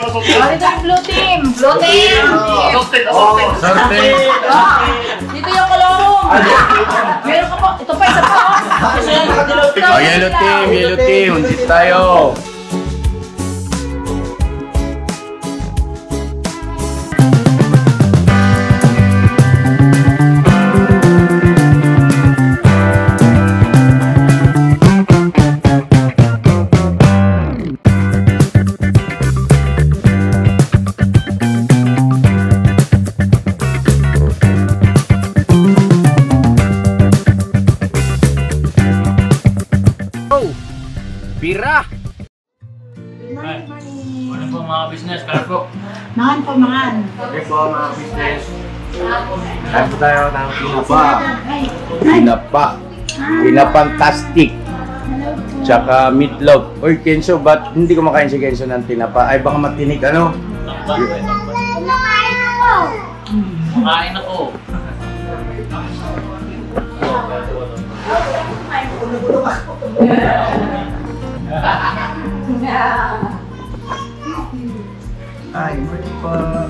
Dito yung blue team. Blue team. Sorted. Dito yung kolorong. Meron ka po. Ito pa, isa pa. Oh, yellow team. Dito tayo. Bira! Ano po mga business? Kaya po? Mangan po, mangan. Okay po mga business. Kaya po tayo ng pinapa. Pinapantastic. Tsaka meatloaf. Uy, Kenzo, ba't hindi kumakain si Kenzo ng tinapa? Ay, baka matinig, ano? Kumakain ako. Makain ako. Ay, mali pa.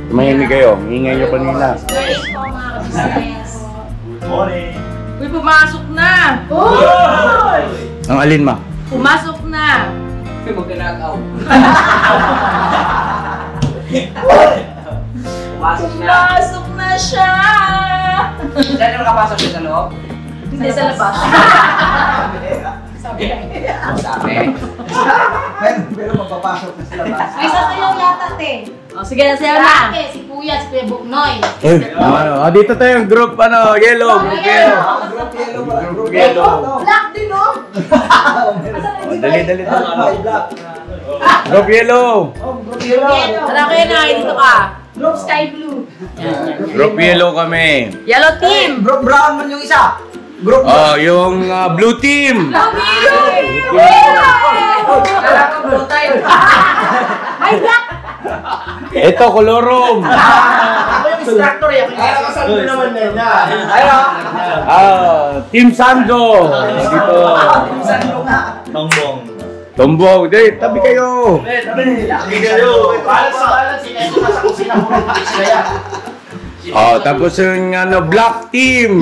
Tumahimik kayo. Ingay nyo kanina. Guys po, mga business. Morning. Uy, pumasok na. Ang alin ma? Pumasok na. Pumasok na siya. Diyan na nakapasok siya sa loob? Hindi sa labas. Sabi. Pero magpapasok na sila ba? Ay, sa sayo yata, te. O, sige na, sayo na. Si Kuya Buknoy. Uy, ano? Dito tayo yung group, ano, yellow. Group yellow. Group yellow ba? Group yellow. Black din, no? Oh, dali. Black. Group yellow. Oh, group yellow. Tara kayo na, dito ka. Group sky blue. Group yellow kami. Yellow team. Group brown man yung isa. Group Oh, yung blue team. Ay, black. Ito, kolorom. Ako yung instructor eh. Kasal mo naman na yun. Team Sando. Dito. Tombong. Di, tabi kayo. Lagi kayo. Balance si Kenzo nasa kusina mo. Oh, tapos yung black team.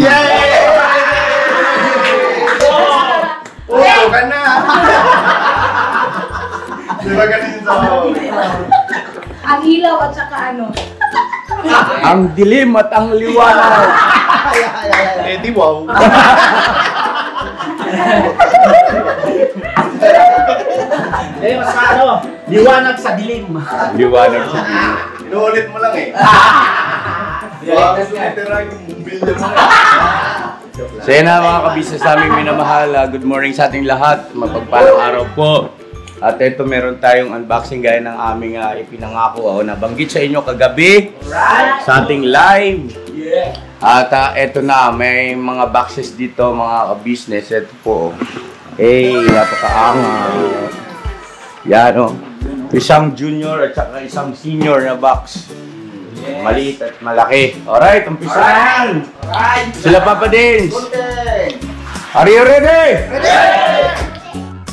Oo, ka na. Di ba ganun sa Ang ilaw at saka ano. Ang dilim at ang liwanag. Eh, di wow. Eh, mas ano? Liwanag sa dilim. Liwanag sa dilim. Inuulit mo lang eh. Tira yung bilyo mo. So yan na mga kabisnes namin minamahal. Good morning sa ating lahat. Mapagpalang araw po. At ito meron tayong unboxing gaya ng aming ipinangako. Nabanggit sa inyo kagabi sa ating live. At ito na, may mga boxes dito mga kabisnes. Ito po. Napakaangat. Yan o. Isang junior at saka isang senior na box. Maliit at malaki. Alright, umpisa na yan. Sila Papa Dins. Are you ready?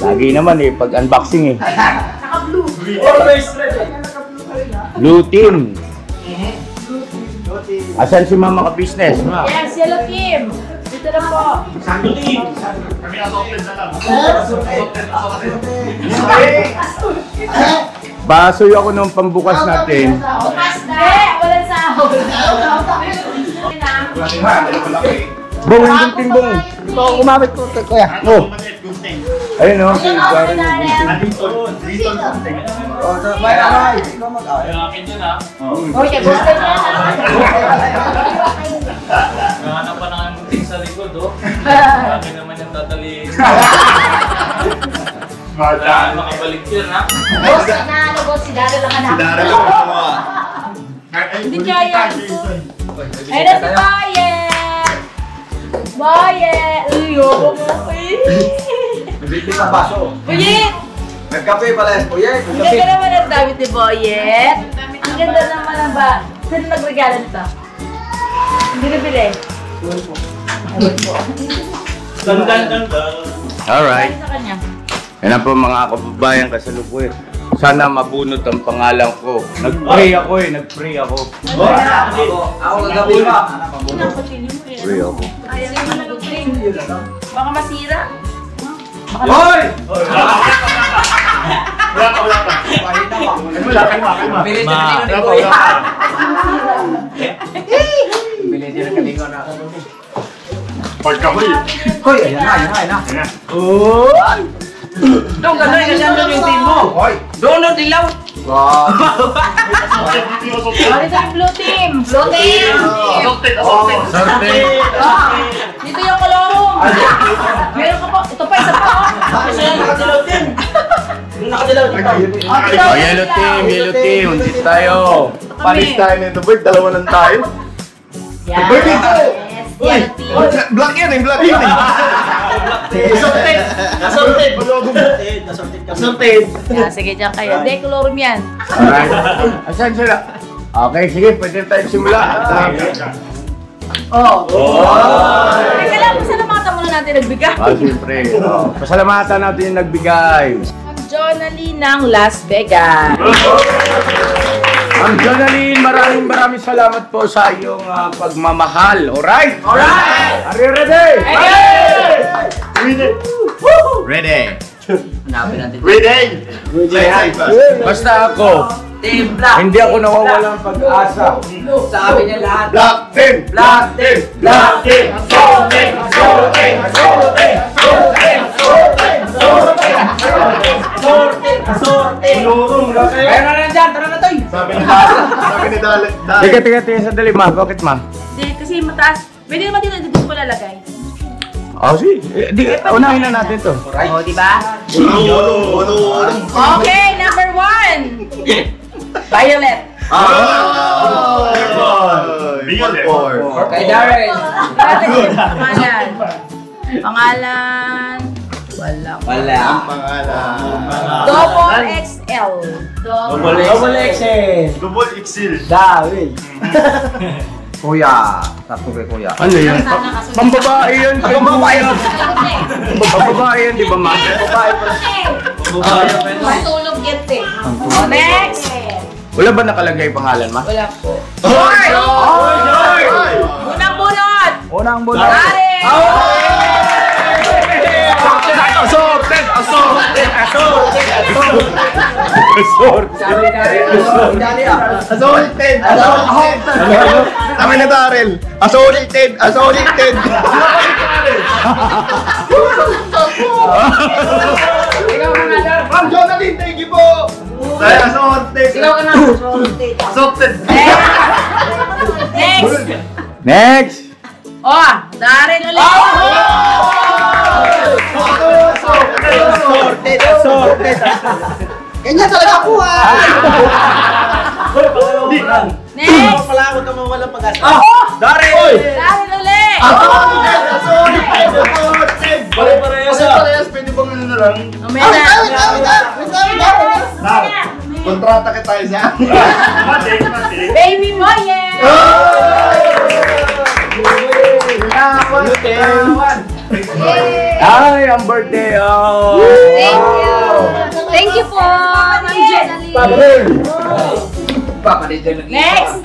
Lagi naman pag unboxing Saka blue. Always ready. Blue team. Asan si Mama ka business? Ma? Yes, yellow team. Dito na po. Sando team. Kami na software na lang. Basoy ako nung pambukas natin. Bukas na. Walang sahod. Bong, yung gunting bong. Ito, umamit ko, kuya. Oh. Ayun o, si Gary yung gunting. Oh, may aray. Ikaw mag-aray. Yung akin dyan ha. Oh, yeah, gusto niya. Nahanap pa ng aking sa likod oh. Akin naman yung tataliin. Kailangan makabalik yun ha. Boss, na ano, boss, si Dara lang hanap. Dara lang gumawa. Hindi kaya. Ayun na si Bayet. Bayet. Uy, yoko mo. Bibili ng baso. Bayet. Nagkape pala yan, kuya. Ang ganda naman ang damit ni Boyet. Ang ganda naman ang ba. Saan nagregalo nito? Hindi nabili. Ayun po. Dandan. Alright. Sa kanya. Yan na po mga kababayan kasalukuyan. sana mabunot ang pangalan ko. Nag-pray ako eh, nag-pray ako. Ako gagawin mo. Pray ako. Ayaw naman nag-train. Baka masira. Hoy! Hoy, ayan na. Doon ka na, kasi ano yung team mo? Hoy! Doon, dilaw. God! Ano yung blue team? Blue team! Dito yung kolorong. Meron ka po. Ito pa, isa pa. Kasi yan, nakadilaw din. Doon nakadilaw dito. Oh, yellow team. Undit tayo. Palis tayo nito, boy. Dalawa lang tayo. Yes. Yellow team. Black yan eh, black yan eh. Assorted. Yeah, sige, dyan kayo. Hindi, kolorong yan. Alright. Asan sila? Okay, sige, pwede tayo simula. Oh. Teka lang, pasalamatan muna natin nagbigay. Siyempre. Pasalamatan natin yung nagbigay. Ang Jonalie ng Las Vegas. Ang Jonalie, maraming salamat po sa iyong pagmamahal. Alright? Are you ready? Ready. Basta ako, Team Black. hindi ako nawawalan ng pag-asa. Sabi niya lahat. Black team. Black team. Black team. Assorted. Assorted. Assorted. Assorted. Assorted. Assorted. Kaya na lang dyan. Tara na toy. Sabi ni Dalit. Tiga, sandali ma. Bakit ma? Hindi, kasi mataas. Pwede naman dito ko lalagay. Oh, sige. Unahin na natin to. Oh, di ba? Okay, number 1. Violet. Kay Darren. Pangalan. Wala. Wala. Double XL. Double XL. Double XL. Darren. Kuya. Sakto kay kuya. Ano yan? Pambabae yan. Pambabae yan, di ba ma? Matulog yan, te. Next. Wala ba nakalagay pangalan ma? Wala po. George! Unang bunot! Unang bunot. Pare! Assaulted. Sabi ni Daryl. Assaulted. Ma'am Jonalie, thank you po. Assaulted. Assaulted. Next! Next! Oh! Darren ulit! Ganyan talaga po Next! Pala ako ka mawalang pag-asa. Darren! Darren ulit! Parehas, pwede bang ano na lang? Kontrata kita tayo siya. Baby Moye! Ay, ang birthday! Oh! Thank you! Thank you po, Ma'am Jonalie! Next!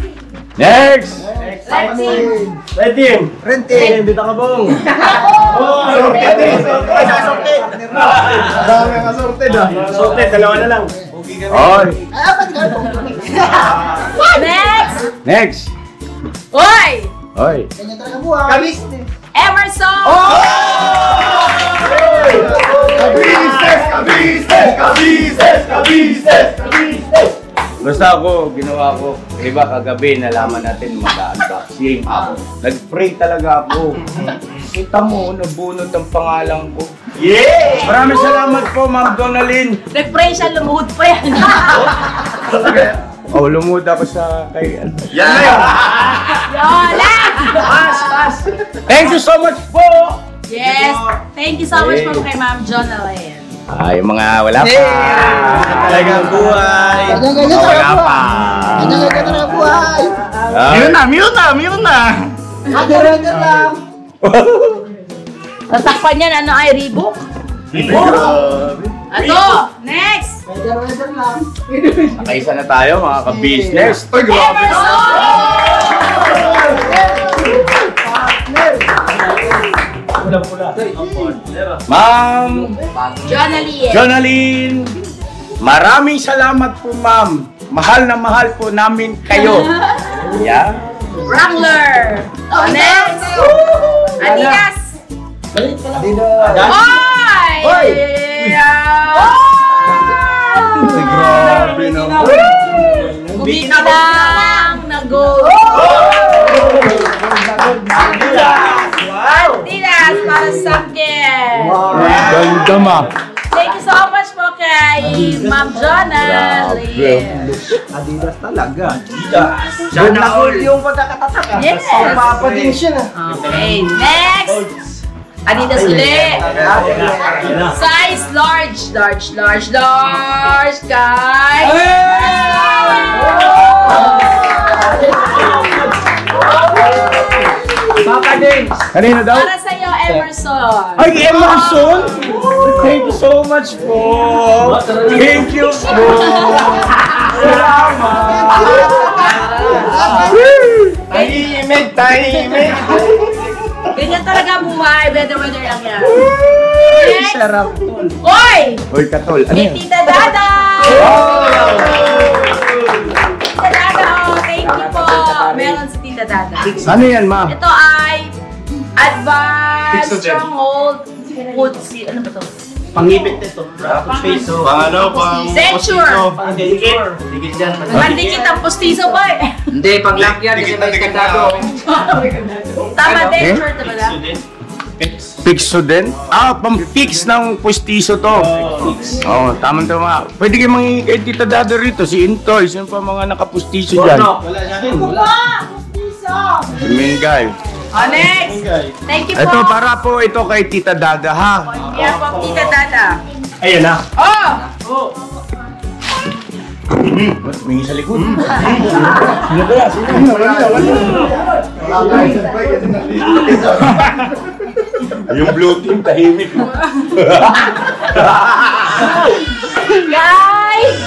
Next! Let's see! Red team. Renting. Dito ka bong. Dami ang assorted ah. Assorted, dalawa na lang. Oy! Next! Next! Oy! Oy! Emerson! Basta ako, ginawa ko, di ba kagabi nalaman natin mag-unboxing. Nag-pray talaga ako. Kita mo, nabunot ang pangalan ko. Yeah! Maraming salamat po, Ma'am Donalyn. Nag-pray siya, lumuhod pa yan. Oh, lumuhod ako sa kay... Yan na yun! Yola! Pass. Thank you so much po! Yes! Thank you so much po kay Ma'am Jonalie. Ay, mga wala pa. Talagang buhay. Wala pa. Meron na. Tatakpan yan, ano ay Reebok? Ato! Next! Nakaisa na tayo mga ka-business. Ay, grabe. Ma'am Jonalie. Jonaline, maraming salamat po ma'am. Mahal na mahal po namin kayo. Yeah. Wrangler. Next! Adidas. Oy! Ay, grabe naman. Kumikilang na gold. Adidas para sa akin. Ganda ma. Thank you so much po kay Ma'am Jonalie. Adidas talaga. Sana all. Yung pagkakatatak. Yes. Papa din siya. Okay, next! Adidas ulit. Size large, guys. Papa din. Kanina daw? Para sa'yo, Emerson. Ay, Emerson! Thank you so much po. Thank you po. Tahimik, tahimik. Ganyan talaga buhay. Weather lang yan. Next! Sarap. Oy! Uy, katol. Ano May yan? Tita Dada! Tita Dada, oh, thank you po. Meron si Tita Dada. Ano yan, ma? Ito ay Advanced Fixodent. Stronghold Food Ano ba ito? Pangipit nito. Face. Paano pang Centure. Dikit. Dikit dyan. Mandikit ang pustiso ba eh? Hindi, pag lakyan kasi may kandado. Tama din, Eh? short na ba? Fixo din? Ah, pang-fix ng pustiso to. Oo, tama-tama. Pwede kayo mangingi kay Tita Dada rito. Si Intoy, sino pa mga nakapustiso dyan? Wala sa akin. Si Mingay. Oh, next! Thank you po. Ito, para po ito kay Tita Dada, ha? Yan po, Tita Dada. Ayan na. Oh! Mingi sa likod. Yung blue team, tahimik. Guys!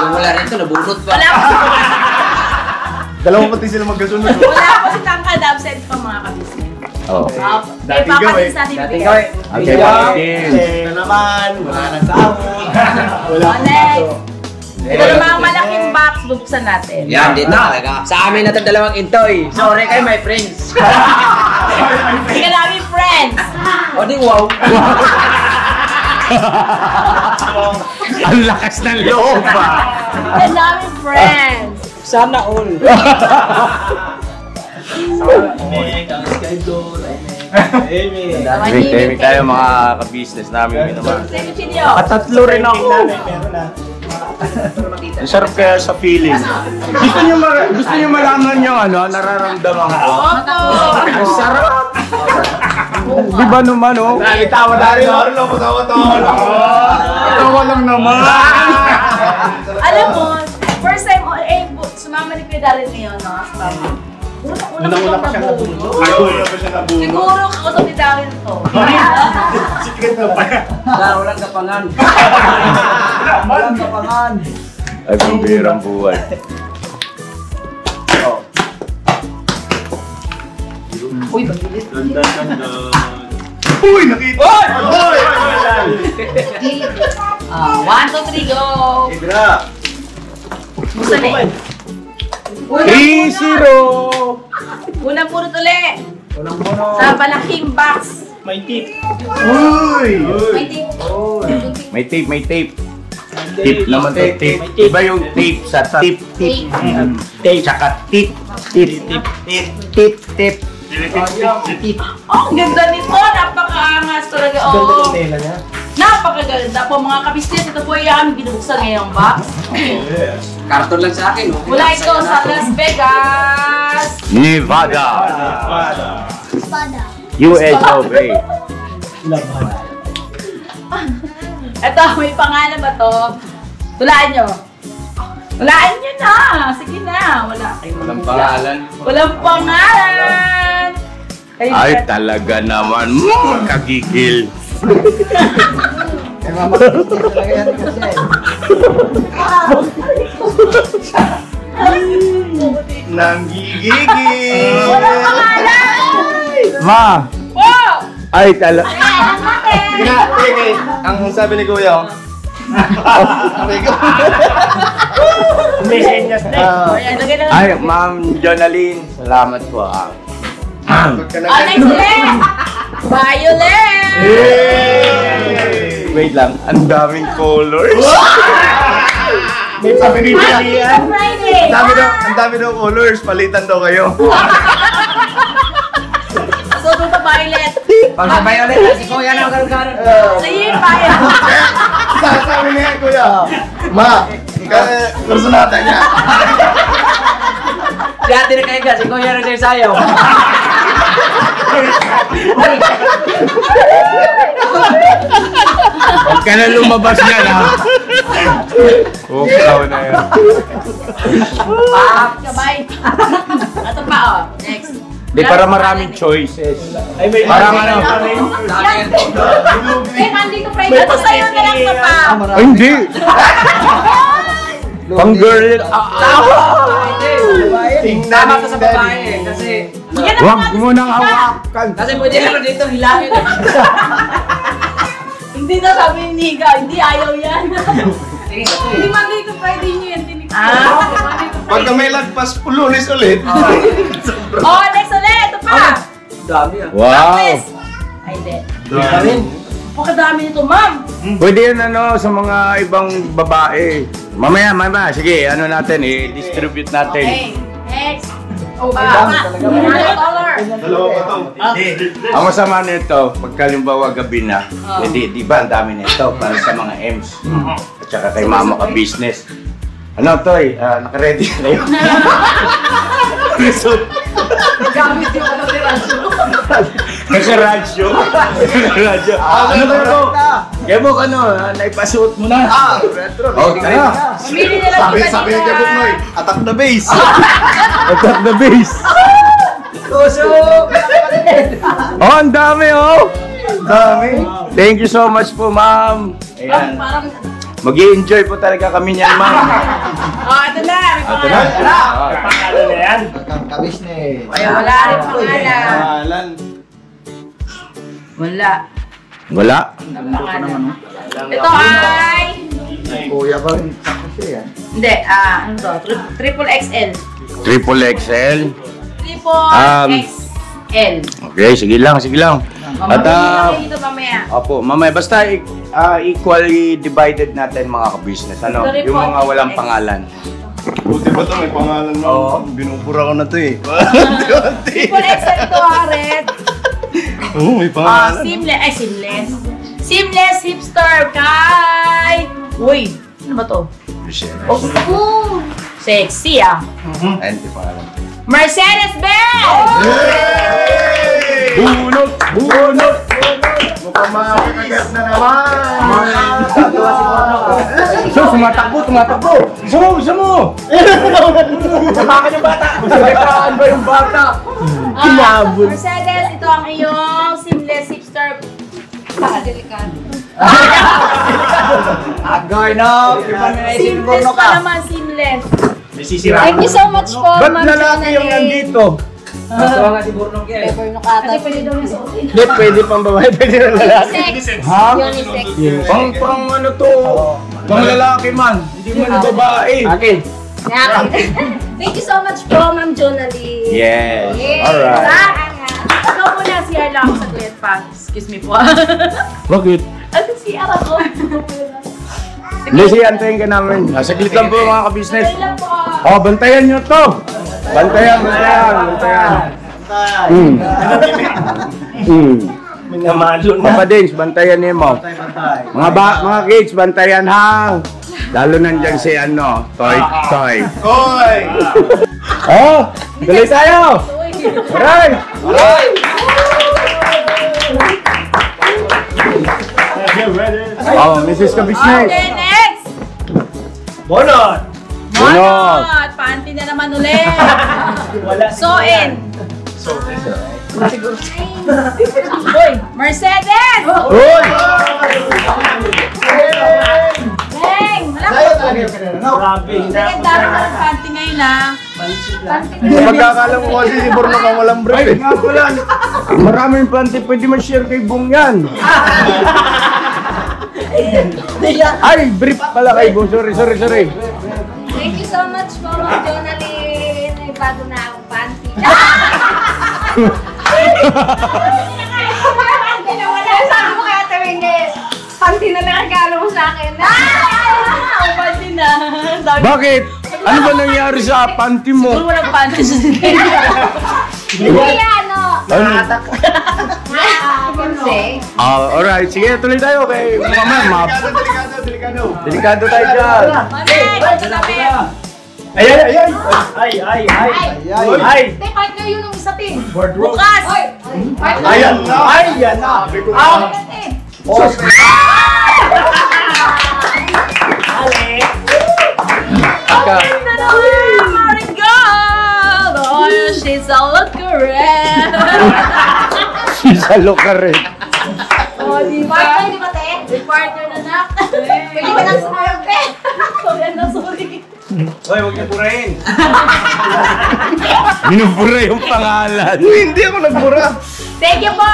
Yung wala rito, nabunot pa. Wala po. Dalawa pati sila magkasunod. Wala po si Tangkad. Absent pa mga kabisnes. Oo. May papatin sa ating bibigay. Okay, Martin. Ito naman, wala nang sahod. Wala Oh, next! Ito naman ang malaking box. Bubuksan natin. Yan, dito talaga. Sa amin na dalawang intoy. Sorry kayo, my friends. Hindi ka namin friends. O di wow. Ang lakas ng loob, ah. Hindi ka namin friends. Sana all. Tahimik tayo mga ka-business namin naman. Sige, Chinyo. Katatlo rin ako. Ang sarap kaya sa feeling. Gusto niyo malaman yung ano, nararamdaman ko. Opo. Ang sarap! Di ba naman, oh? Tawa na rin, Marlo. Tawa-tawa lang. Tawa lang naman! Alam mo, first time, sumama ni Kuya Darren ngayon, no? Unang-una pa siyang nabulog. Ay, wala pa siya nabulog. Siguro kausap ni Darren to. Secret na pa yan. Walang kapangan. Walang kapangan. Ay, pambirang buhay. Uy, bagilit. Uy, nakita! Uy! 1, 2, 3, go! Ibra! Buksan eh. 3-0! Unang purot uli. Sa malaking box. May tip. Uy! May tip. May tape, may tape. Tape naman to, tape. Iba yung tape sa tip. Tape. Tape, tsaka tip. Tip. Tip. Tip. Oh, ang ganda nito. Napaka-angas talaga. Oo. Napakaganda po mga kabisnes. Ito po yung binubuksan ngayong box. Karton lang sa akin. Oh. Mula ito sa Las Vegas. Nevada. US of A. Ito, may pangalan ba to? Tulaan nyo. Walaan nyo na. Sige na. Wala kayo. Walang pangalan. Walang pangalan. Ay, talaga naman. Kagigil. Eh, mama, talaga yan kasi. Nanggigigil! Walang pangalan. Ma! Oh! Ay, talaga. Sige na, sige. Ang sabi ni Kuya, May senyas na eh. Ayan, lagay na lang. Ay, Ma'am Jonaline. Salamat po. Huwag ka na Oh, next ulit. Violet. Wait lang. Ang daming colors. May sabi ni Kuya. Friday. Ang dami daw colors, palitan daw kayo. So, ito pa Violet. Pagsabay ulit, si Kuya na magkaroon. Sige, Violet. Sabi niya, Kuya, Ma, gusto natin niya. Si ate na kayo si Kuya nagsasayaw. Huwag ka na lumabas yan, ha? Huwag na yan. Sabay. Ito pa, oh. Next. Di, para maraming choices. Ay, may Parang ano? Yan. Eh, nandito Friday. Ito sa'yo na lang ito pa. Ay, hindi. Pang girl. Tingnan Tama ni to sa Daddy. babae eh, kasi... Yan ang Huwag mga mo nang hawakan. Kasi pwede naman dito hilangin. Hindi na sabi ni Nika. Hindi, ayaw yan. Sige, Hindi Monday to Friday nyo yan. Tinig Pagka may lagpas, Lunes ulit. Oh, next ulit. Ito pa. dami ah. Wow. Ay, hindi. Pakadami nito, ma'am. Pwede yun ano sa mga ibang babae. Mamaya, sige, ano natin, i-distribute natin. Okay, next. Oh, baba. Color. Dalawa pa to. Ang masama nito, pagkalimbawa gabi na, di ba ang dami nito para sa mga M's. At saka kay mama ka business. Ano, Toy? Naka-ready na kayo? Gamit yung ano ni Rancho. Naka-radyo? Naka-radyo. Ano ba ito? Kaya mo ka naipasuot mo na. Retro. Oh, tara. Mamili na lang Sabi ni Jabok Noy, attack the base. Attack the base. Oh, ang dami oh. Dami. Thank you so much po, ma'am. Ayan. Parang, Mag-i-enjoy po talaga kami niyan, ma'am. oh, ito na. Ito na. Pangalan na yan. Kabis na eh. Ay, wala rin pangalan. Pangalan. Wala. Wala. Walang pangalan. Ito ay... Kuya ba rin? Sakto siya yan. Hindi, ano to? Triple XL. Triple XL. Triple XL. Okay, sige lang, sige lang. At, Mamili dito mamaya. opo, mamaya, basta equally divided natin mga ka-business. Ano? Triple Yung mga walang X. pangalan. Buti ba ito? May pangalan mo. Oo. Binubura ko na ito eh. Triple XL ito ha, Red. Oo, may pangalan. Seamless. Seamless hipster kay... Uy, ano ba to? Oh, sexy ah. Ayun, di pangalan. Mercedes-Benz! Bunot! Bunot! Mukhang makakagat na naman. So, tumatakbo! Isa mo! Samakan yung bata! Masagataan ba yung bata? Mercedes, ito ang iyong seamless hipster. delikado. Agoy no! Iba na naisip ko Seamless no pa ka. naman, seamless. May sisira. Thank you so much po, Ba't Ma'am lalaki yung nandito? Gusto nga si Burnong Kiel. Pepper no kata. Kasi pwede daw yung suotin. Hindi, pwede pang babae, pwede na lalaki. Unisex. Ha? Unisex. Pang ano to? Pang lalaki man, hindi man babae. Akin. Thank you so much po, Ma'am Jonalie. Yes, Yay! alright. Ikaw muna, CR lang ako saglit pa. Excuse me po. Bakit? Ano CR ako? Hindi, antayin ka namin. Saglit lang po mga ka-business. Sorry lang po. Oh, bantayan nyo to! Bantayan. Minamalo na. Papa Dins, bantayan niyo mo. Mga kids, bantayan ha. Lalo nandyan si Toy. Koy! Oh, tuloy tayo! Alright! Oh, Mrs. Ka-Business. Okay, next! Bonot! Bunot! Bunot. Panty na naman ulit. Soin. Uy, Mercedes! Uy! Beng! Sa'yo talaga yung pinananaw. Sige, dami ka ng panty ngayon ah. Sa pagkakalam ko kasi si Borno ka walang brief Ay, nga pala. Maraming panty. Pwede ma-share kay Bong yan. Ay, brief pala kay Bong. Sorry. Thank you so much po, Ma'am Jonalyn. May bago na akong panty. Sabi mo kaya Tawingin, panty na nakagalo mo sa akin. Ang panty na. Bakit? Ano ba nangyari sa panty mo? Siguro walang panty sa sinay. Kaya ano? Ano? Kasi, Alright, sige, tuloy tayo kay Mama. Delikado. Delikado tayo dyan. Mami, sabi. Ayan. Ay. Tay, partner yun ng isa tin. Bukas! Ayan na. Sabi ko na. Ganda naman! Marigold! Oh, she's a looker. Sa loka rin. Oh, di ba? Partner, di ba, te? May partner na nak. Pwede ka lang sumayag, te. Sorry. Hoy, huwag niyo purahin. Binubura yung pangalan. Hindi ako nagbura. Thank you po!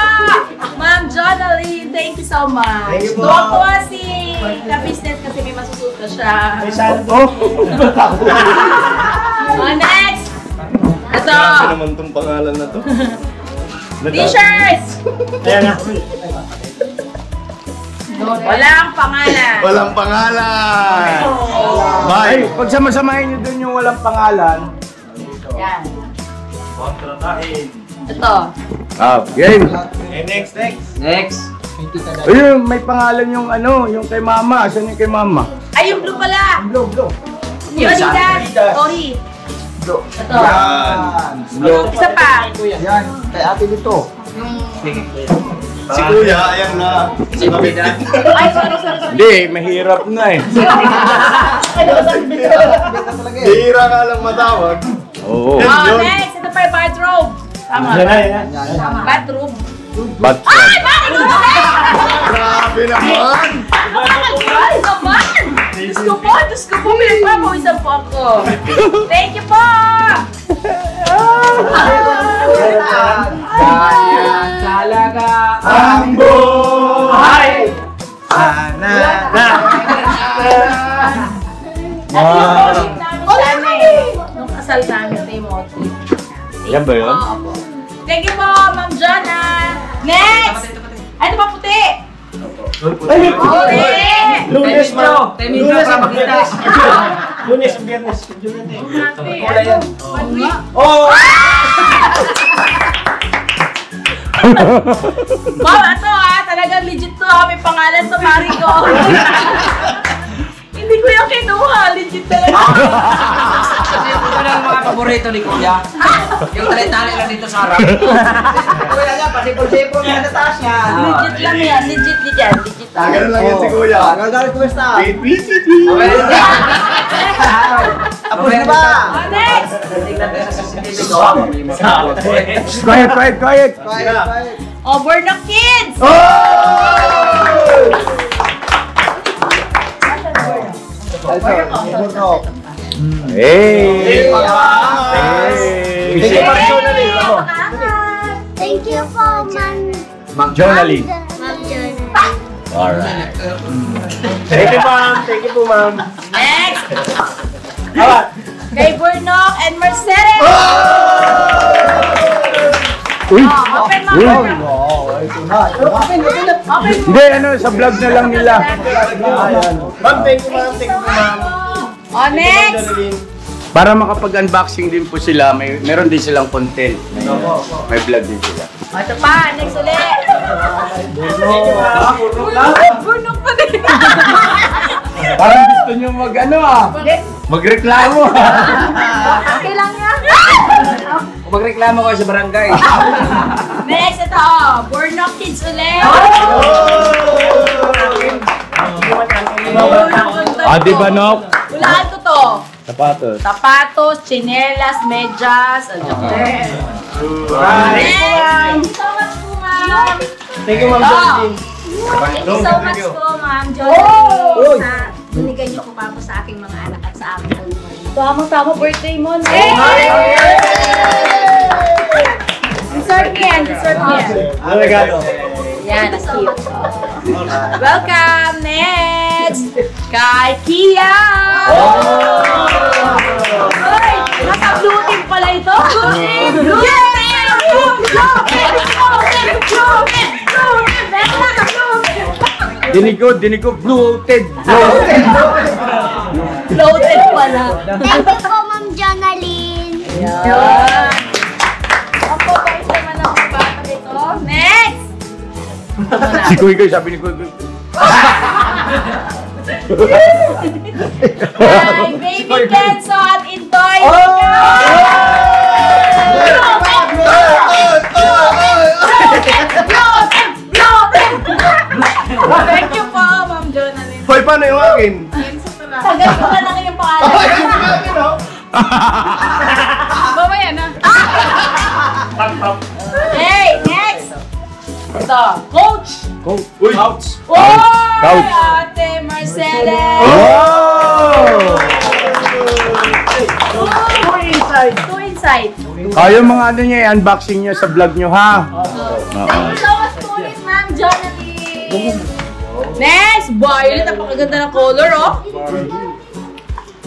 Ma'am Jonalyn, thank you so much. Thank you po. Tuwa-tuwa si ka-business kasi may masusuot na siya. Oh, Next! Ito! Grabe naman tong pangalan na to. T-shirts! Ayan na. Walang pangalan. Walang pangalan. ay, pag sama-samahin nyo dun yung walang pangalan. Yan. Kontratahin. Ito. Game. Next. Next. Ayun, may pangalan yung ano, yung kay Mama. Saan yung kay Mama? Ay, yung blue pala. Blue. Yung Adidas. Sorry. Ito. Isa pa. Yan, kay ate dito. Si Kuya, ayan na. Ay, sorry. Hindi, mahirap na eh. Hira ka lang matawag. Oo. Oh, next. Ito pa yung bathrobe. Tama. Yan. Bathrobe. But, Ay, bakit ko Grabe naman. Ay, naman! Diyos ko po, pinagpapawisan po ako. Thank you po! Talaga. Ang buhay. Sana. Nung kasal namin, Timothy. yan ba yun? Opo. Thank you po, Ma'am Jonna. Next! Ay, ito pa puti! Puti! Lunes pa. Lunes para makita. Lunes, Biyernes. Kulay yan. Oh! Wow, ito talagang legit to may pangalan to, Marico. Hindi ko yung kinuha, legit talaga. Kasi ito na ang mga paborito ni Kuya. Yung tali-tali lang dito sa harap. Kuya niya, pasipol-sipol na sa taas niya. Legit lang yan, legit yan, legit. Ganun lang yan si Kuya. Gagawin ko basta. PCT. Tapos na ba? Oh, next! Tingnan tayo sa CCTV ko. Quiet. Quiet. Oh, Born of Kids! Burno. Hey! Thank you po, Ma'am Jonalyn. Jonalyn. Alright. Thank you po, ma'am. Next! Kay Burnok and Mercedes! Uy! Oh, open mo, Uy! Burnok. Wow, ito na. Open mo. Hindi, ano, sa vlog na lang nila. Ma'am, thank you, ma'am. Oh, next! Para makapag-unboxing din po sila, meron din silang content. May vlog din sila. Oh, ito pa, next ulit. Burnok pa din. Parang gusto nyo magreklamo. Okay lang yan. Kung magreklamo ko sa barangay. Next, ito oh. Burnok Kids ulit. Ah, di ba, Nok? Hulaan ko to. Sapatos. Sapatos, tsinelas, medyas. Thank you so much po, ma'am. Thank you, Ma'am Jocelyn. Thank you so much po, Ma'am Jocelyn. Sa binigay niyo po pa po sa aking mga anak at sa aking mga. Tama, birthday mo. Deserve mo yan. Ano regalo? Yan, that's cute. Welcome! Next! Kay Kia! Uy! Nasa blue team pala ito! Blue team! Dinig ko, bloated. Floated pala. Thank you po, Ma'am Jonalyn. Yan. Ang pabait naman ang bata nito. Next! Si Kuy, sabi ni Kuy. Hi, Baby Kenzo at Intoy! Thank you po, Ma'am Jonalyn. Boy, paano yung akin? Sagat ko na lang yung pangalan. Mamaya na. Hey, next! Ito, Coach! Uy! Ouch! Oy! Couch. Ate Marcela! Two inside. Kayo mga ano niya, unboxing niya sa vlog niyo ha. Thank you so much po ulit, Ma'am Jonalyn. Next, violet. Napakaganda ng color, oh.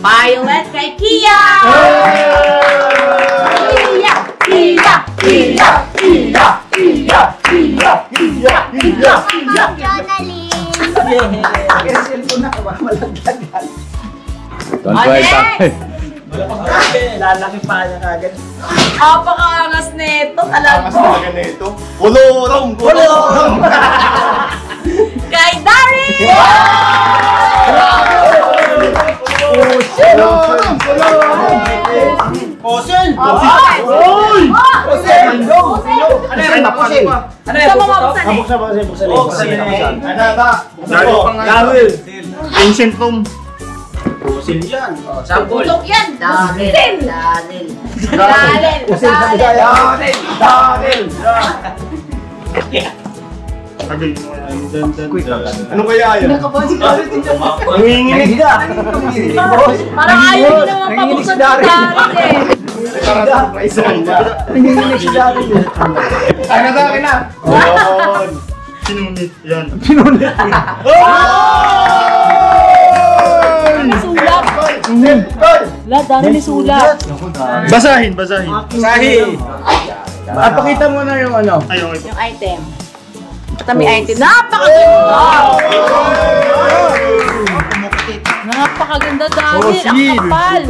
Violet kay Kia! Ma'am Jonalyn. Next! Lalaki pa niya kagad. Napakaangas nito. Alam ko. Ganito. Kulurong! Kulurong! Kay Darin! Kulurong! Kulurong! Pusil! Uy! Pusil! Ano yan? Pusil! Ano yan? Sa mga buksan eh. Buksan mo kasi, buksan mo. Ano ba? Garil! Ancient room. Pusil yan. Sample. Putok yan. Dalil. Dalil. Pusil sa Bisaya. Garil! Ano kaya yan? Nanginginig ka! Parang ayaw din naman pabuksan ng Darin eh. Parang surprise na. Nanginginig si Darin eh. Ano sa akin na? Pinunit yan. Pinunit? May sulat. Wala, dami may sulat. Basahin, basahin. Basahin. Pakita mo na yung ano. Ayaw, Yung item. Ito may item. Napakaganda! Napakaganda dami. Ang kapal.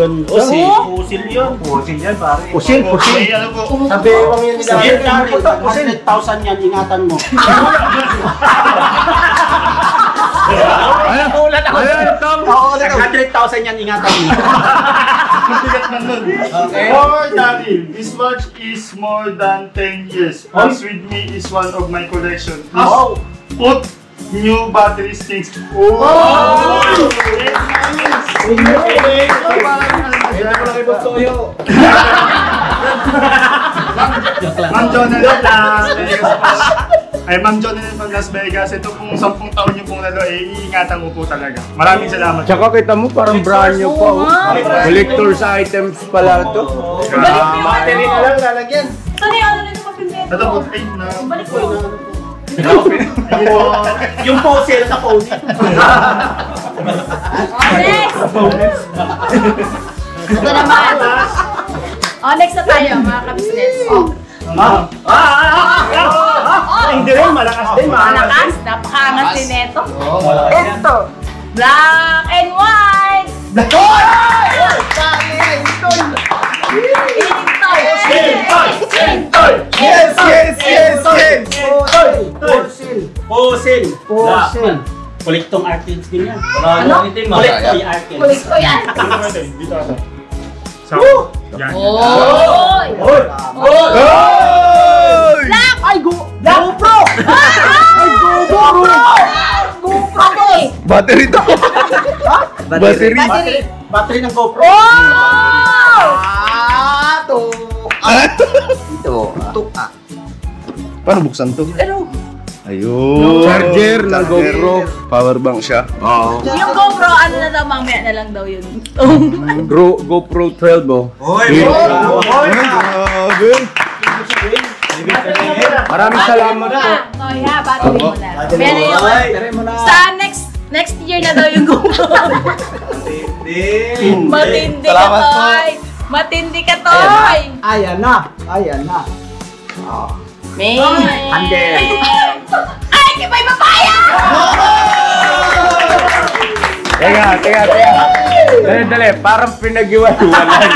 Pusil yan. Pusil yan, pare. Pusil, pusil. May ano po. Sabi, wang yan nila. 100,000 yan, ingatan mo. Ano ulat ako? Oo, 100,000 yan, ingatan mo. Bigat na nun. For Daryl, this watch is more than 10 years. What's with me is one of my collection. Please put new battery things. Ma'am Jonalyn ay Ma'am Jonalyn from Las Vegas. Ito pong 10 taon niyo pong lalo, iingatan mo po talaga. Maraming salamat. Tsaka kita mo parang brand new pa oh. Collector's items pala to. Battery na lang lalagyan. Saan yung ano nito mapindito? Ito po, ay na. Balik ko. Yung fossil sa fossil. Next! Ito naman. Next na tayo, mga kabisnes. Hindi rin, malakas din. Malakas, napakaangas din neto. Ito. Black and white. Yes, yes, yes, yes. Fossil. Fossil. Kolektong arcades din yan. Ano? Kolektong arcades. Kulit ko yan. Dito ako. Yan. Oy! Black! Ay, GoPro! Ay, GoPro! GoPro! Battery to. Battery. Battery ng GoPro. Oh! Ito. Paano buksan to? Ano? Ayun. Charger ng GoPro. Power bank siya. Oo. Yung GoPro, ano na daw, mamaya na lang daw yun. GoPro 12 oh. Maraming salamat po. Oh, yeah, battery mo na. Pero yung, sa next year na daw yung GoPro. Matindi ka, Salamat po. Toy. Matindi ka, Toy. Ayan na. May. Handel. Ay, di ba yung papaya? Teka. Dali. Parang pinag-iwan-iwanan.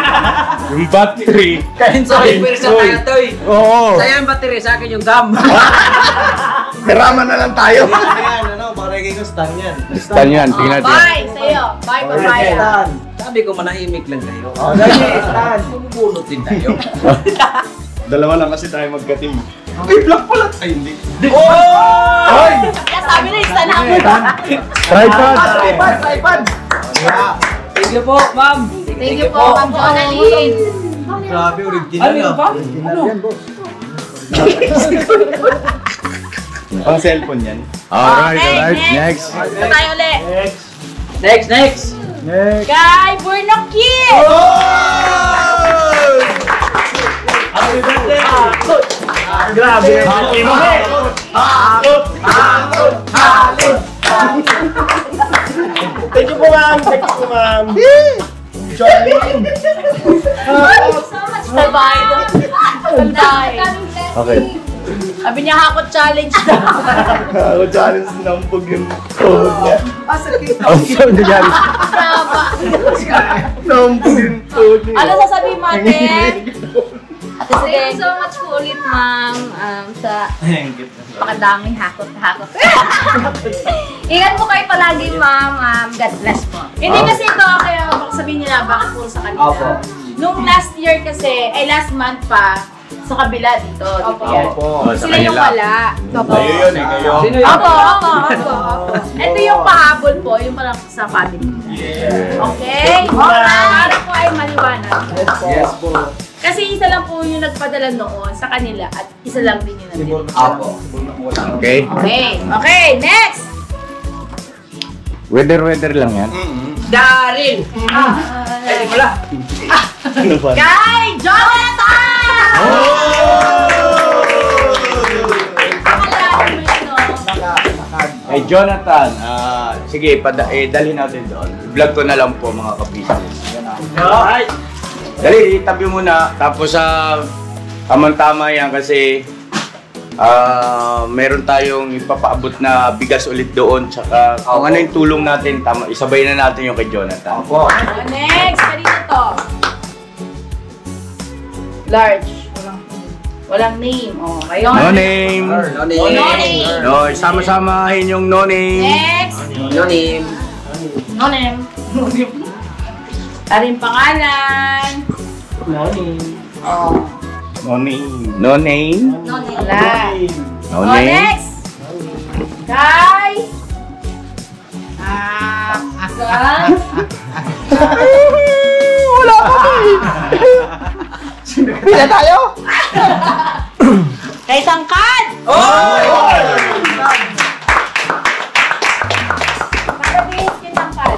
Yung battery. Sorry, pero sa tayo to eh. Oo. Sa'yo yung battery, sa akin yung gum. Karaman na lang tayo. Stan yan, tingnan natin. Bye sa'yo. Bye, papaya. Sabi ko manahimik lang kayo. Bubunot din tayo. Dalawa lang kasi tayo magka-team. Ay, vlog pala. Ay, hindi. Kaya sabi na, isa namin. Tripod. Thank you po, ma'am. Thank you po, Ma'am Jonalyn. Grabe, original ah. Pang cellphone yan. Alright, next. Ito tayo ulit. Next. Kay Burnoki! Grabe. Happy mo. Thank you po, ma'am. Jonalyn. Sabay doon. Sabay. Okay. Sabi niya, hakot challenge na. Ako challenge nampog yung tuhod niya. Oh, so nangyari. Brava. Nampog yung tuhod niya. Ano sasabihin mo, ate? Ate, sige. Thank you so much po ulit, ma'am, sa pakadaming hakot-hakot. Ingat po kayo palagi, ma'am. God bless po. Hindi kasi ito, kaya baka sabihin nila, bakit puro sa kanila. Opo. Nung last year kasi, last month pa, sa kabila dito. Dito yan. Sila yung wala. Kayo yun eh, kayo. Sino yun? Opo. Ito yung pahabol po, yung parang sa family. Okay? Para po ay maliwanag. Yes po. Kasi isa lang po yung nagpadala noon sa kanila at isa lang din yung nandito. Apo. Okay. Okay, next! Weather lang yan. Daryl! Ay, wala. Ano ba? Kay Jonathan! Pakalain mo yun, no? Hey Jonathan, sige, dalhin natin doon. Vlog ko na lang po mga ka-business. Dali, itabi mo na. Tapos tamang-tama yan kasi meron tayong ipapaabot na bigas ulit doon. Tsaka kung ano yung tulong natin, isabay na natin yung kay Jonathan. Opo. Next, kanina to. Large. Walang name. Oh, kayo. No name. No name. No, sama-samahin yung no name. Next. No name. No name. Tarin pangalan. No name. Oh. No name. No name. Wala. No Oh, name. next. Kay. Wala pa Pila tayo? Kay Tangkad. Nakabihis kay Tangkad.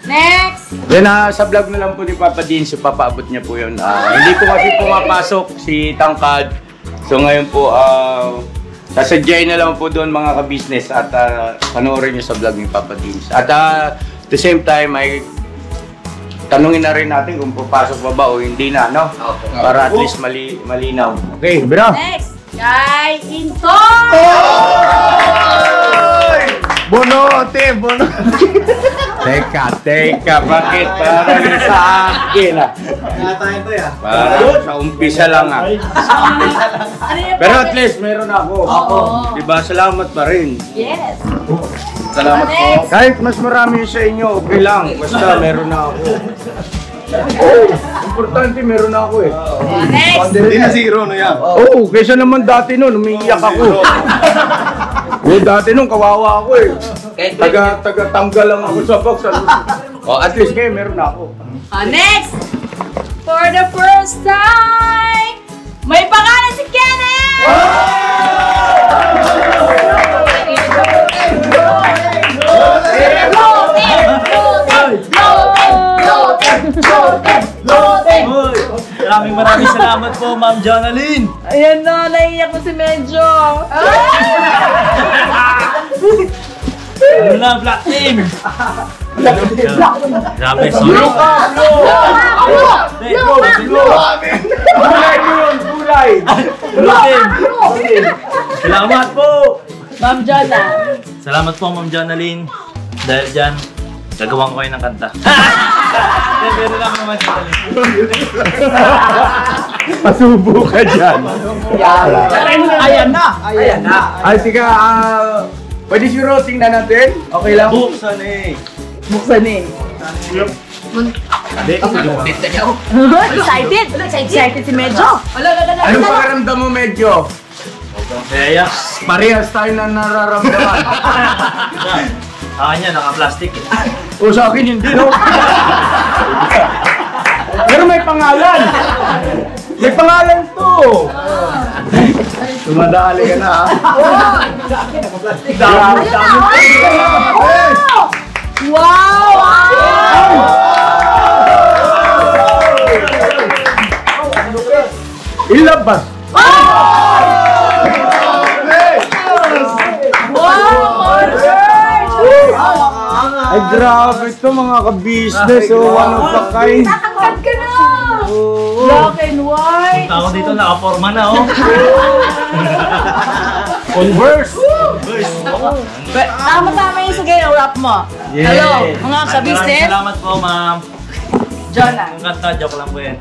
Next. Then sa vlog na lang po ni Papa Dean, papaabot niya po yun. Hindi po kasi pumapasok si Tangkad. So ngayon po, sasadyain na lang po doon mga ka-business at panoorin niyo sa vlog ni Papa Dean. At the same time, ay tanungin na rin natin kung papasok pa ba o hindi na, no? Para at least malinaw. Okay, bro. Next. Kay Into. Bonote, bono. Teka, bakit? Parang sa akin Parang sa umpisa lang Ano yung Pero at least meron ako. Oo. Diba? Salamat pa rin. Yes. Salamat po. Next. Kahit mas marami sa inyo, okay lang. Basta meron na ako. Oh, importante meron na ako eh. Next. Hindi na zero, no yan? Oo, kaysa naman dati nun, umiiyak ako. Dati nun, kawawa ako eh. Taga-tanggal lang ako sa box. Oh, at least ngayon meron na ako. Next! For the first time, may pangalan si Kenneth! Maraming salamat po, Ma'am Jonalyn. Ayan na, naiiyak mo si Medyo. Ano na, Black Team? Grabe, sorry. Gulay! Black Team. Salamat po. Ma'am Jonna. Salamat po, Ma'am Jonalyn. Dahil dyan, gagawan ko kayo ng kanta. Pero lang naman Jonalyn. Pasubo ka dyan. Ayan na. Ay, sige, pwede siguro tingnan natin? Okay lang? Buksan eh. Buksan eh. Excited! Excited si Medyo. Anong pakiramdam mo, Medyo? Kaya, Parehas tayo na nararamdaman. kanya, naka-plastic eh. O sa akin, hindi, no? Pero may pangalan. May pangalan to. Tumadali ka na, ha? Wow! Ilabas. Ay, grabe ito mga ka-business. Oh, one of a kind. Tatangkad ka na! Black and white! Tao dito, naka-forma na oh. Converse. Tama-tama yung sige, wrap mo. Hello, mga ka-business. Salamat po, Ma'am. Jonna. Yung kanta, joke lang po yan.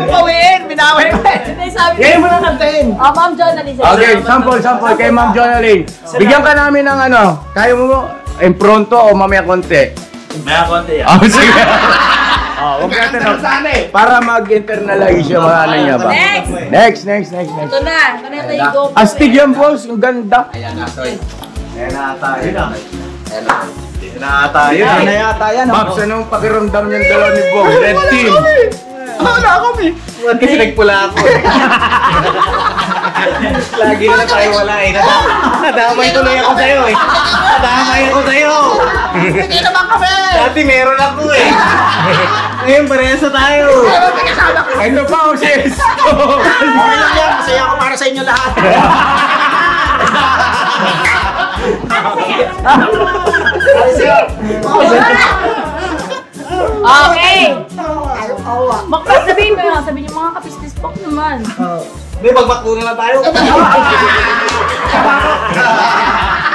Pawin, binawin mo eh. Ngayon mo na kantahin. Ma'am Jonna, listen. Okay, sample kay Ma'am Jonalyn. Bigyan ka namin ng ano, kaya mo impronto o mamaya konti? Maya konti yan. Oh, sige. Huwag natin para mag-internalize yung mga ano niya ba? Next! Next. Ito na tayo go. Astig yan, boss. Ang ganda. Ayan na, Toy. Ayan na tayo. Dito na tayo. Ayan na yata yan. Pops, anong pakiramdam yung dalawa ni Bob? Red team. Wala ako, eh. Kasi nagpula ako. Lagi na lang tayo wala eh. Nadamay tuloy ako sa'yo eh. Nadamay ako sa'yo. Hindi naman kami. Dati meron ako eh. Ngayon parehas na tayo. Ito pa, Oses. Okay lang yan. Masaya ako para sa inyo lahat. Okay! Bakit sabihin mo yun? Sabihin yung mga kapistis-pok naman. May magbakuna na tayo.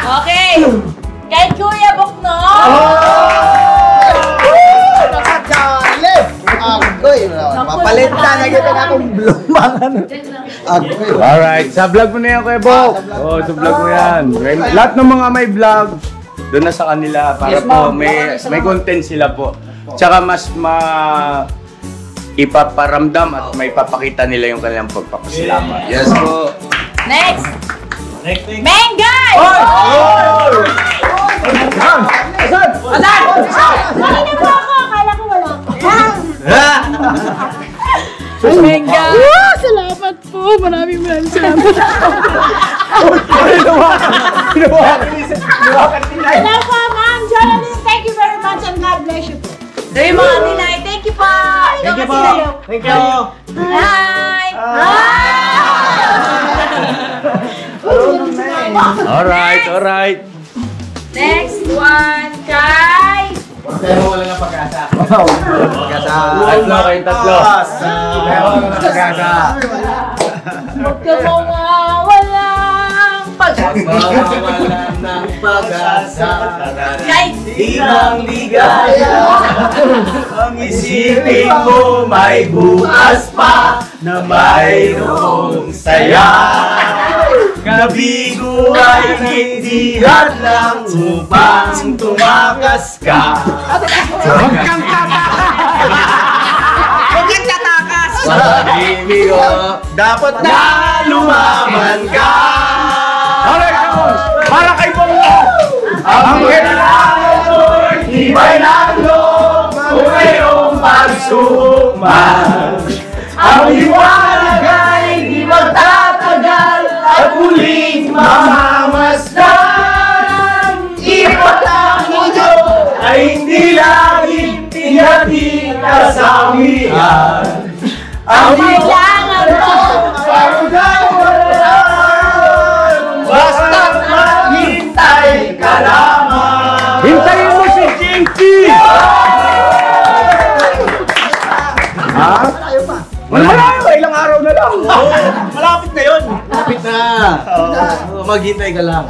Okay! Kay Kuya Bukno! Agoy! Papalit na. Nagkita na akong blumangan. Agoy. Alright, sa vlog mo na yan, Kuya Bob. Oo, sa vlog mo yan. Lahat ng mga may vlog, doon na sa kanila para po may content sila po. Tsaka mas ipaparamdam at may papakita nila yung kanilang pagpapasalamat. Yes po. Next! Next thing. Mengay! Asan? Kanina mo ako! Akala ko wala ko. Mengay! Salamat po! Maraming salamat. Hello po, Ma'am Jonalyn. Thank you very much and God bless you po. Hey, mga ninay, thank you po! Thank you po. Thank you. Hi! Alright. Next one, kay... Pero wala na pag-asa. Pag-asa. Tatlo kayong tatlo. Pero wala na pag-asa. Huwag ka mawawalang pag-asa. Wala ng pag-asa. Kay... Inang ligaya. Ang isipin mo may bukas pa na mayroong saya. Kabigo ay hindi hadlang upang tumakas ka. Huwag kang tatakas! Huwag kang tatakas! Sa pag-ibig ko, Dapat na lumaban ka. alright, come on! Para kay Bongo! Ang kailangan mo'y tibay ng loob kung iyong pagsuman. Ang liwanag ay di magtatagal at muling mamamasdan. Ipat ang mundo ay hindi laging tinatid kasawian. Ang Kailangan mo! basta't maghintay ka lamang. Hintayin mo si Jinky! Ha? Malayo, ilang araw na lang. Malapit na yun. Malapit na. Maghintay ka lang.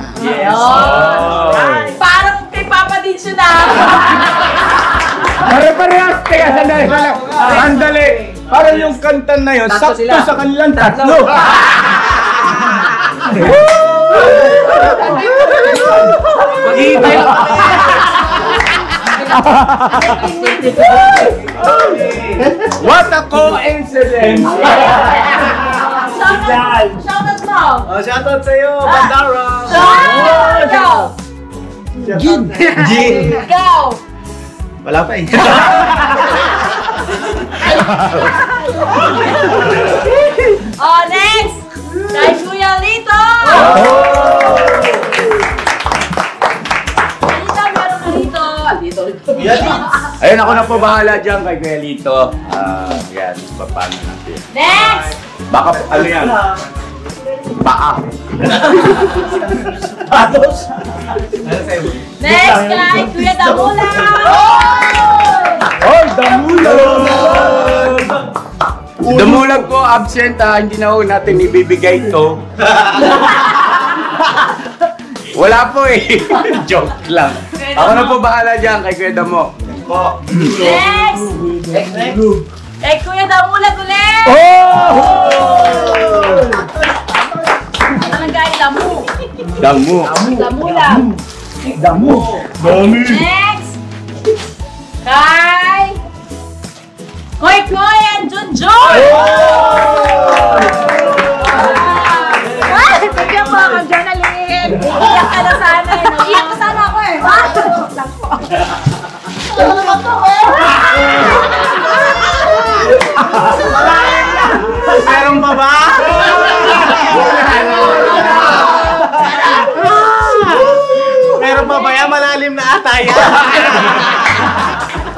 Parang kay Papa Ditsyo na. Pare-parehas. Teka, sandali. Sandali. Parang yung kanta na yun, sakto sa kanilang tatlo. Maghintay ka pa. What a coincidence! Shoutout mo! Shoutout sa'yo, Bandara. Go! Jin. Go! Wala pa eh. Oh, next! Kay Kuya Lito! Lito, meron ka Lito. Dito. Ayun, ako na po bahala dyan kay Kuya Lito. Yan, paano natin. Next! Baka, ano yan? Paa. Next kay Kuya Damula! Oy, damulag! Damulag ko, absent hindi na ho natin ibibigay ito. Wala po eh. Joke lang. Ako na po bahala dyan kay Kuya Damo. Next! Kay Kuya Damulag ulit! Anong gaya Damu? Damu. Damulag. Next! Kay Koy Koy and Junjun! Thank you po, Ma'am Jonalyn! Iiyak ka na sana eh. Iiyak ka sana ako eh. Lang po. Ano naman to eh? Meron pa ba? Meron pa ba yan? Malalim na ata yan.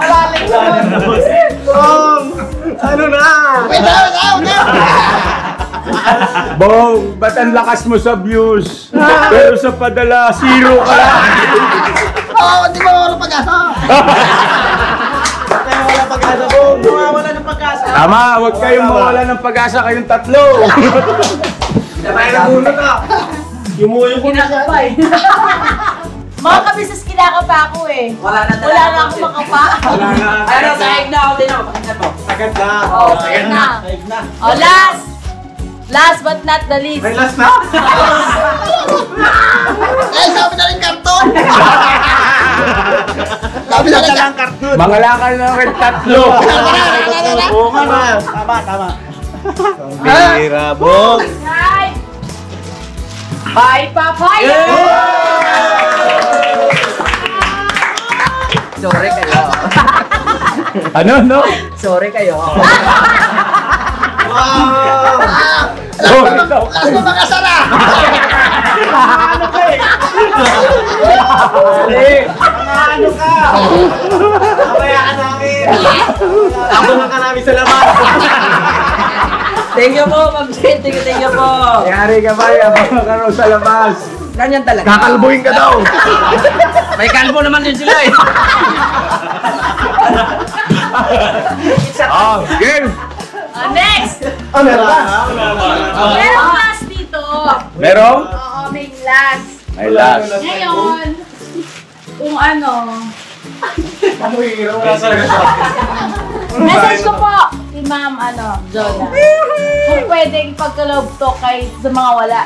Malalim na. Ano na? Bong, ba't ang lakas mo sa views? Pero sa padala, zero ka lang. Di ba wala pag-asa? Wala pag-asa po. Wala ng pag-asa. Tama, huwag kayong mawala ng pag-asa kayong tatlo. Tayo nabunot ah. Yumuyo ko na siya. Mga kabisnes kinakapa ako eh. Wala na ako makapa. Ano, sahig na ako din ako. Pakinggan mo. Agad na. Oh, sagad na. Oh, last! Last but not the least. May last na? Sabi na rin karton! Sabi na rin karton! Mga lakal na rin tatlo. Oo nga na. Tama. Bira, Bong! Right. Bye, Papa! Sorry kayo. Ano, no? Sorry kayo. Wow! Sorry daw. Ano mga sara? Ano ka eh? Ano ka? Kabayaan namin. Abangan ka namin sa labas. Thank you po, Ma'am Jen. Thank you po. Yari ka ba? Abangan ka raw sa labas. Ganyan talaga. Kakalbuhin ka daw. May kalbo naman din sila eh. Game. Next! Meron ka? Merong last dito. Merong? Oo, may last. May last. Ngayon, kung ano, message ko po si Ma'am Jonah. Kung pwede ipagkaloob to kay sa mga wala.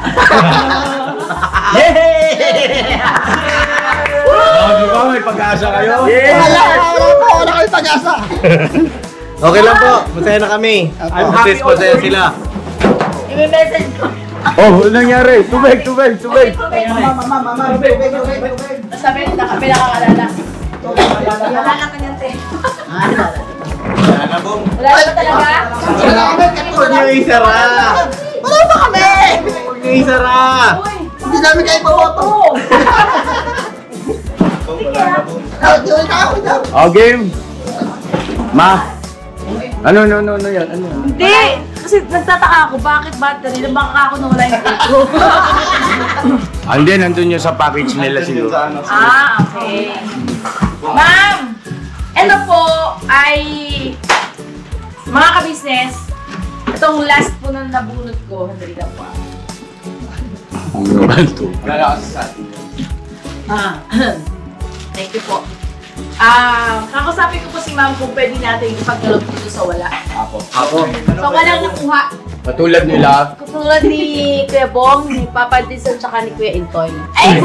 Di ba may pag-asa kayo? Wala kayo pag-asa. Okay lang po. Masaya na kami. I'm happy masaya sila. I-message ko. Oh, ano nangyari? Tubig. Mama. Sabi na kami nakakalala. Wala na kanyang te. Wala na po. Wala na ba talaga? Huwag niyo isara. Wala ba kami? Huwag niyo isara. Hindi namin kayo paboto. Oh, game. Ma. Ano yan? Ano yan? Hindi! Kasi nagtataka ako, bakit battery? Baka ako nawala yung intro. Hindi, nandun yun sa package nila siguro. Okay. Ma'am! Ito po ay mga ka-business. Itong last po nung nabunot ko. Hindi lang po. Thank you po. Kakasapin ko po si ma'am kung pwede natin ipagkalog dito sa wala. Ako. So, walang nakuha. Patulad nila. Katulad ni Kuya Bong, ni Papa Dison, tsaka ni Kuya Intoy. Ay!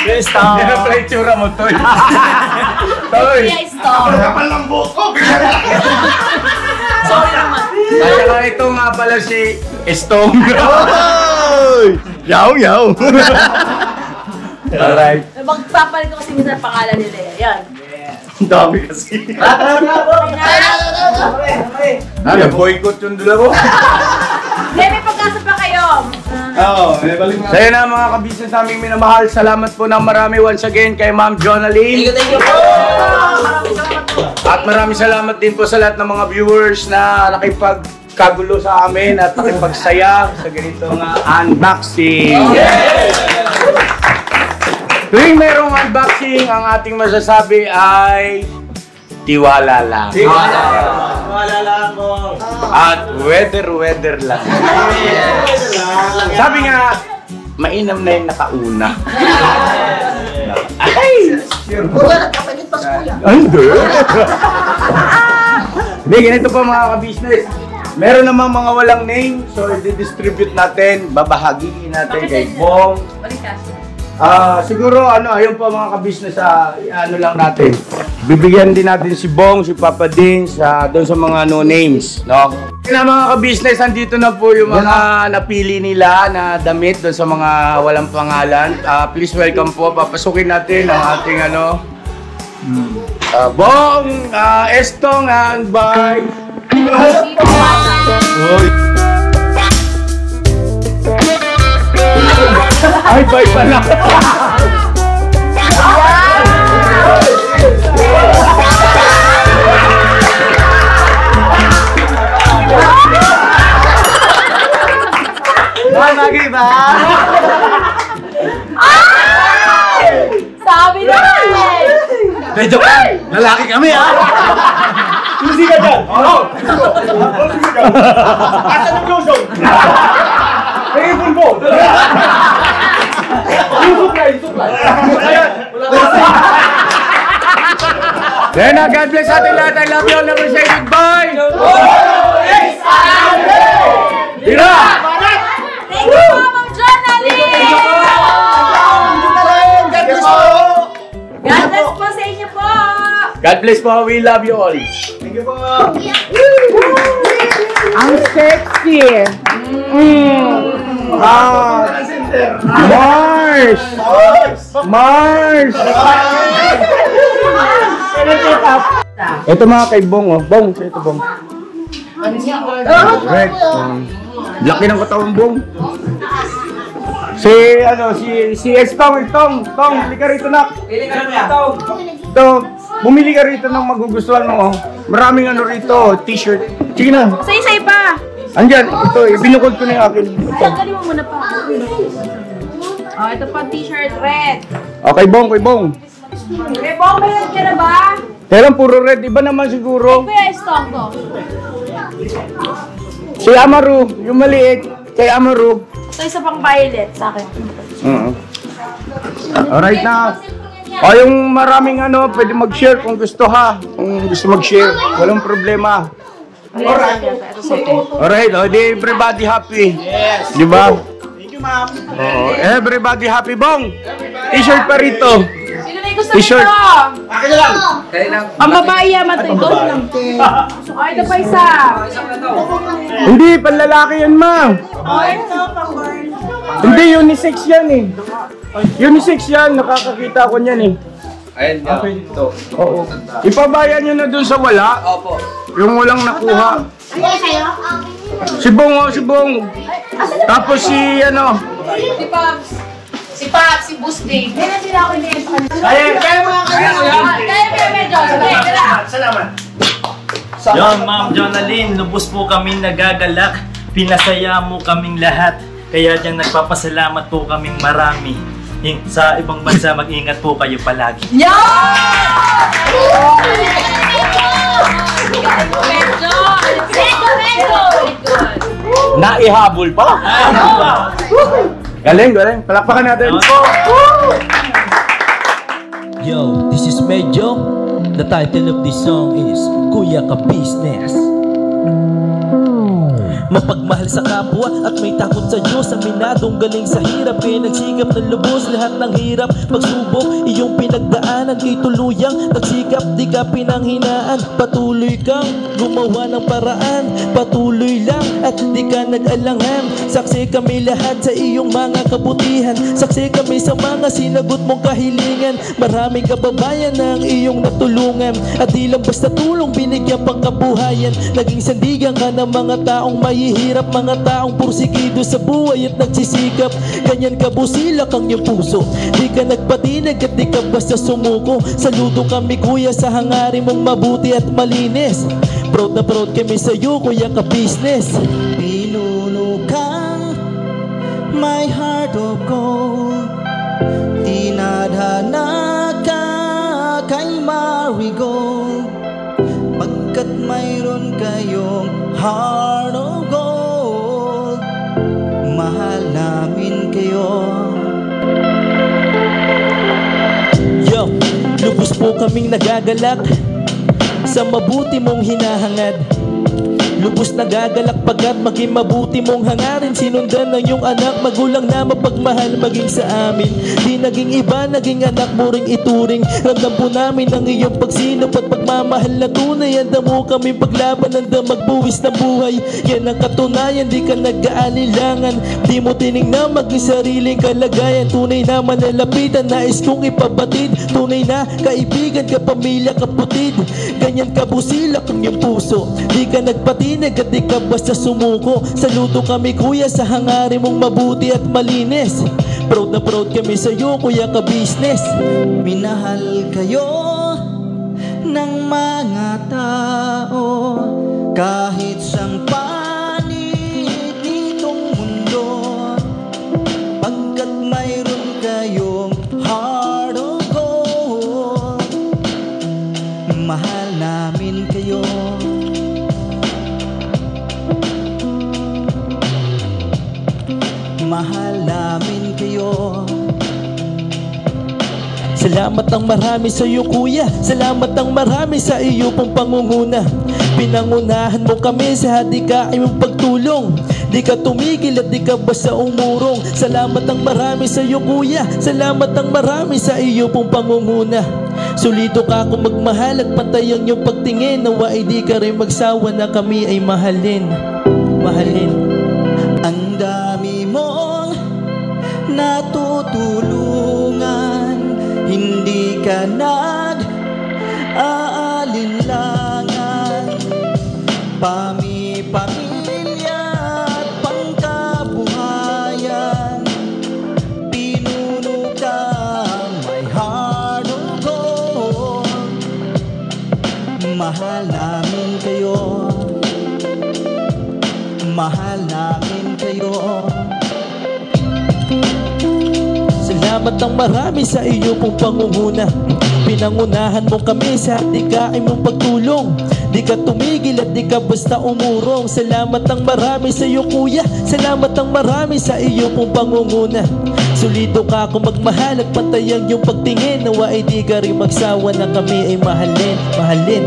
Yan ang pala itsura mo, Toy. Toy! Kuya Stone. Kapal ng buhok ko! Sorry naman. At saka ito nga pala si Stone. Yaw. Alright. Magpapalit ko kasi minsan pangalan nila yan. Yan. Ang dami kasi. Boycott yung dalawa. May pagkasa pa kayo. Sa'yo na mga kabisnes naming minamahal. Salamat po ng marami once again kay Ma'am Jonalyn. Thank you po. At maraming salamat din po sa lahat ng mga viewers na nakipagkagulo sa amin at nakipagsaya sa ganitong unboxing. Tuwing merong unboxing, ang ating masasabi ay tiwala lang. Wala lang po. At weather lang. Sabi nga, mainam na yung nakauna. Ay! Hindi! Hindi, ganito pa mga ka-business. Meron namang mga walang name, so i-distribute natin, babahagiin natin kay Bong. Siguro ayun po mga ka-business, ano lang natin. Bibigyan din natin si Bong, si Papa Din, doon sa mga no names, no? Kaya mga ka-business, andito na po yung mga napili nila na damit doon sa mga walang pangalan. Please welcome po, papasukin natin ang ating Bong, Estong, and bye! Ay, bye pala! Bagay ba? Sabi na Medyo lalaki kami Susi ka dyan! Susi ka! Asan ang lotion? Pagkipon mo! Yung supply! Then, God bless ating lahat. I love you all. Never say goodbye! Tira! Thank you po, Ma'am Jonalyn! God bless po sa inyo po! God bless po. We love you all. Thank you po! Ang sexy! Mars! Ito mga kay Bong, Bong, ito Bong. Red. Laki ng katawan Bong. Si Estong, Tong, bumili ka rito nak. Bumili ka rito ng magugustuhan mo. Maraming rito, t-shirt. Sige na. Say pa! Andyan, ito, ibinukod ko na yung akin. Tanggalin mo muna pa. Ito pa t-shirt red. Okay, Bong, kay Bong. May Bong, may red ka na ba? Kailan puro red, iba naman siguro. Kuya, stock to. Si Amaru, yung maliit, kay Amaru. Ito isa pang violet sa akin. Alright na. O yung maraming pwede mag-share kung gusto ha. Kung gusto mag-share, walang problema. Alright, di everybody happy. Yes. Di ba? Thank you, ma'am! Everybody happy, Bong. T-shirt pa rito. Sino na gusto T-shirt. nito? Akin na lang. Ang babae matay doon lang. Ay, ito pa isa. Hindi, panlalaki yan, ma. Hindi, unisex yan eh. Unisex yan, nakakakita ko niyan eh. Ayan, ito. Oo. Ipabayan nyo na dun sa wala. Opo. Yung walang nakuha. Si Bong, oh, si Bong. Tapos si ano. Si Pops. Si Pops, si Boss Dave. Kaya na sila ako hindi sa kanila. Kaya mga kaya ko yan. Kaya medyo. Salamat. Yon, Ma'am Jonalyn, lubos po kami nagagalak. Pinasaya mo kaming lahat. Kaya dyan nagpapasalamat po kaming marami. Sa ibang bansa, mag-ingat po kayo palagi. Naihabol pa. Galing, galing. Palakpakan natin. Yo, this is Medyo. The title of this song is Kuya Ka Business. Mapagmahal sa kapwa at may takot sa Diyos. Aminadong galing sa hirap, kaya nagsikap na lubos lahat ng hirap. Pagsubok, iyong pinagdaanan, kay tuluyang nagsikap, di ka pinanghinaan. Patuloy kang gumawa ng paraan, patuloy lang at di ka nag-alangan. Saksi kami lahat sa iyong mga kabutihan, saksi kami sa mga sinagot mong kahilingan. Maraming kababayan na ang iyong natulungan, at di lang basta tulong, binigyan pang kabuhayan. Naging sandigan ka ng mga taong mahihirap, mga taong pursigido sa buhay at nagsisikap. Ganyan ka busilak ang iyong puso, di ka nagpatinag at di ka basta sumuko. Saludo kami kuya sa hangarin mong mabuti at malinis. Proud na proud kami sa iyo, Kuya Ka Business. Pinunukang my heart of gold, tinadhana ka kay marigold. Pagkat mayroon kayong heart of gold, mahal namin kayo. Yo, lubos po kaming nagagalak sa mabuti mong hinahangad. Lubos nagagalak pagkat maging mabuti mong hangarin. Sinundan ng iyong anak, magulang na mapagmahal maging sa amin. Di naging iba, naging anak mo ring ituring. Ramdam po namin ang iyong pagsinop at pagmamahal na tunay. Handa mo kami paglaban, handa magbuwis ng buhay. Yan ang katunayan, di ka nag-aalilangan. Di mo tinignan maging sariling kalagayan. Tunay na manalapitan, nais kong ipabatid. Tunay na kaibigan, kapamilya, kaputid. Ganyan kabusilak ang iyong puso, di ka nagpatinag at di ka basta sumuko. Saludo kami kuya sa hangarin mong mabuti at malinis. Proud na proud kami sa iyo, Kuya Ka Business. Minahal kayo ng mga tao kahit sang panig nitong mundo. Pagkat mayroon kayong heart of gold, mahal namin kayo. Mahal namin kayo. Salamat ang marami sa iyo kuya, salamat ang marami sa iyo pong pangunguna. Pinangunahan mo kami sa hadikain mong pagtulong, di ka tumigil at di ka basta umurong. Salamat ang marami sa iyo kuya, salamat ang marami sa iyo pong pangunguna. Solido ka kung magmahal at pantay ang iyong pagtingin. Nawa ay di ka rin magsawa na kami ay mahalin. Mahalin. Ang dami mong natutulungan, hindi ka nag-aalinlangan. Pamilya at pangkabuhayan, pinuno ka may heart of gold. Mahal namin kayo, mahal namin kayo. Salamat ang marami sa iyo pong pangunguna. Pinangunahan mo kami sa hadikain mong pagtulong, di ka tumigil at di ka basta umurong. Salamat ang marami sa iyo kuya, salamat ang marami sa iyo pong pangunguna. Solido ka kung magmahal at pantay ang iyong pagtingin. Nawa ay di ka rin magsawa na kami ay mahalin. Mahalin.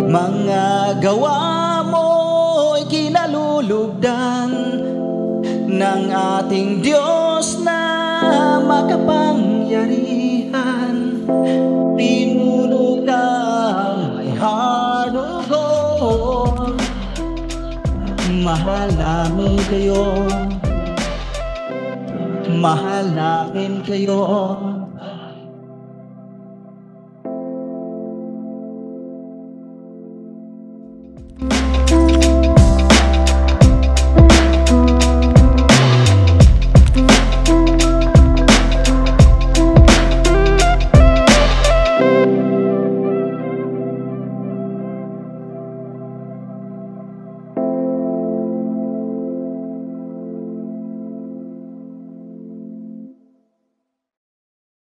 Mga gawa mo'y kinalulugdan ng ating Diyos na makapangyarihan, pinuno kang may heart of gold. Mahal namin kayo, mahal namin kayo.